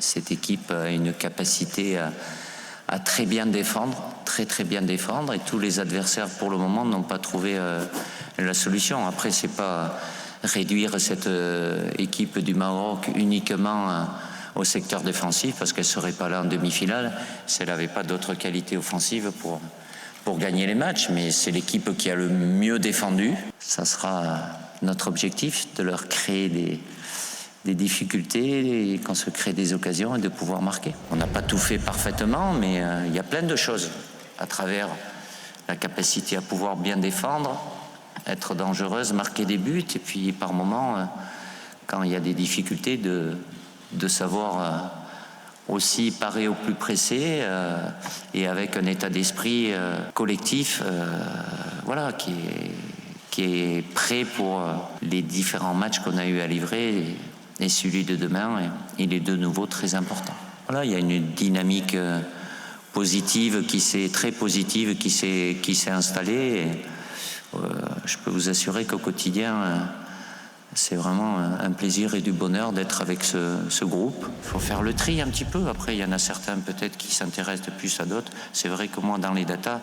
Cette équipe a une capacité à très bien défendre, très bien défendre, et tous les adversaires pour le moment n'ont pas trouvé la solution. Après, c'est pas réduire cette équipe du Maroc uniquement au secteur défensif, parce qu'elle ne serait pas là en demi-finale si elle n'avait pas d'autres qualités offensives pour gagner les matchs. Mais c'est l'équipe qui a le mieux défendu. Ça sera notre objectif, de leur créer des difficultés, et qu'on se crée des occasions et de pouvoir marquer. On n'a pas tout fait parfaitement, mais il y a plein de choses à travers la capacité à pouvoir bien défendre, être dangereuse, marquer des buts, et puis par moments, quand il y a des difficultés, de savoir aussi parer au plus pressé, et avec un état d'esprit collectif, voilà, qui est prêt pour les différents matchs qu'on a eu à livrer, et celui de demain, il est de nouveau très important. Voilà, il y a une dynamique positive très positive qui s'est installée. Et, je peux vous assurer qu'au quotidien, c'est vraiment un plaisir et du bonheur d'être avec ce groupe. Il faut faire le tri un petit peu. Après, il y en a certains peut-être qui s'intéressent plus à d'autres. C'est vrai que moi, dans les datas,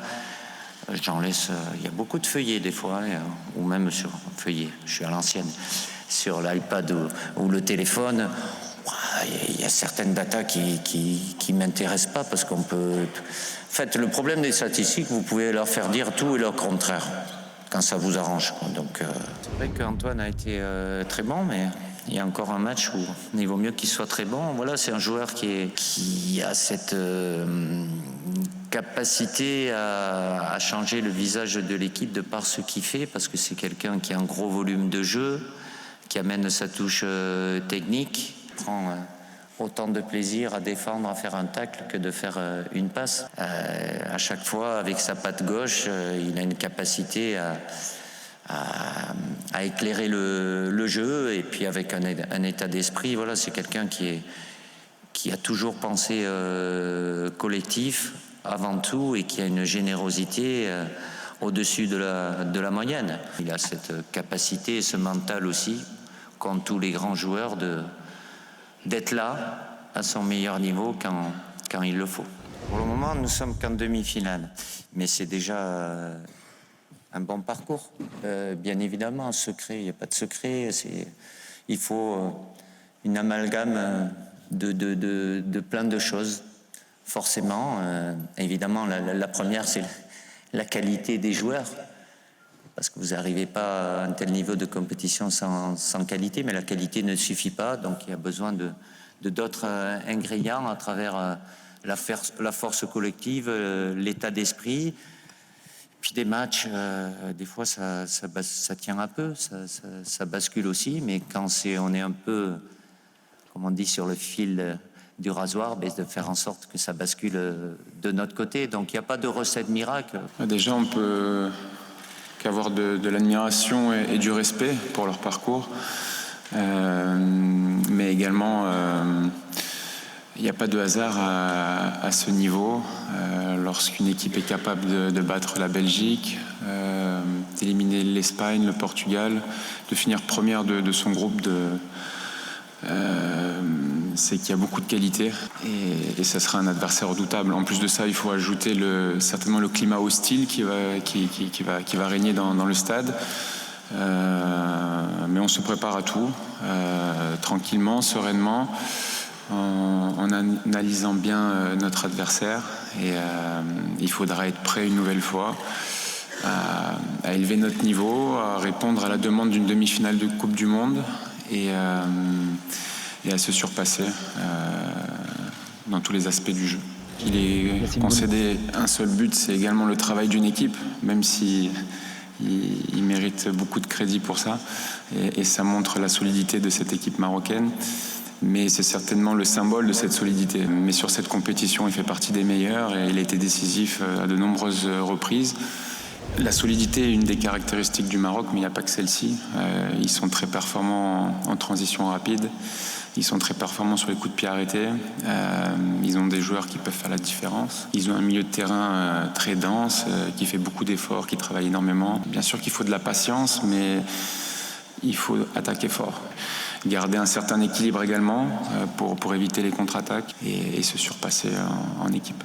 j'en laisse. Il y a beaucoup de feuillets des fois, ou même sur feuillet. Je suis à l'ancienne. Sur l'iPad ou le téléphone, il y a certaines datas qui m'intéressent pas, parce qu'on peut. En fait, le problème des statistiques, vous pouvez leur faire dire tout et leur contraire quand ça vous arrange. Donc, c'est vrai qu'Antoine a été très bon, mais il y a encore un match où il vaut mieux qu'il soit très bon. Voilà, c'est un joueur qui a cette capacité à changer le visage de l'équipe de par ce qu'il fait, parce que c'est quelqu'un qui a un gros volume de jeu, qui amène sa touche technique, prend autant de plaisir à défendre, à faire un tacle, que de faire une passe. À chaque fois, avec sa patte gauche, il a une capacité à éclairer le jeu, et puis avec un état d'esprit. Voilà, c'est quelqu'un qui a toujours pensé collectif avant tout, et qui a une générosité au-dessus de la moyenne. Il a cette capacité et ce mental aussi, comme tous les grands joueurs, d'être là, à son meilleur niveau, quand il le faut. Pour le moment, nous sommes qu'en demi-finale, mais c'est déjà un bon parcours. Bien évidemment, un secret, il n'y a pas de secret. Il faut une amalgame de plein de choses. Forcément, évidemment, la première, c'est la qualité des joueurs, parce que vous n'arrivez pas à un tel niveau de compétition sans qualité, mais la qualité ne suffit pas, donc il y a besoin de d'autres ingrédients à travers la force collective, l'état d'esprit. Puis des matchs, des fois ça tient un peu, ça bascule aussi, mais quand on est un peu, comme on dit, sur le fil du rasoir, de faire en sorte que ça bascule de notre côté. Donc il n'y a pas de recette miracle. Déjà, on peut qu'avoir de l'admiration et du respect pour leur parcours. Mais également, il n'y a pas de hasard à ce niveau. Lorsqu'une équipe est capable de battre la Belgique, d'éliminer l'Espagne, le Portugal, de finir première de son groupe, c'est qu'il y a beaucoup de qualité, et ça sera un adversaire redoutable. En plus de ça, il faut ajouter certainement le climat hostile qui va régner dans le stade. Mais on se prépare à tout, tranquillement, sereinement, en analysant bien notre adversaire, et il faudra être prêt une nouvelle fois à élever notre niveau, à répondre à la demande d'une demi-finale de Coupe du Monde, et à se surpasser dans tous les aspects du jeu. Qu'il ait concédé un seul but, c'est également le travail d'une équipe, même si il mérite beaucoup de crédit pour ça, et ça montre la solidité de cette équipe marocaine, mais c'est certainement le symbole de cette solidité. Mais sur cette compétition, il fait partie des meilleurs, et il a été décisif à de nombreuses reprises. La solidité est une des caractéristiques du Maroc, mais il n'y a pas que celle-ci. Ils sont très performants en transition rapide. Ils sont très performants sur les coups de pied arrêtés. Ils ont des joueurs qui peuvent faire la différence. Ils ont un milieu de terrain très dense, qui fait beaucoup d'efforts, qui travaille énormément. Bien sûr qu'il faut de la patience, mais il faut attaquer fort. garder un certain équilibre également pour éviter les contre-attaques et se surpasser en équipe.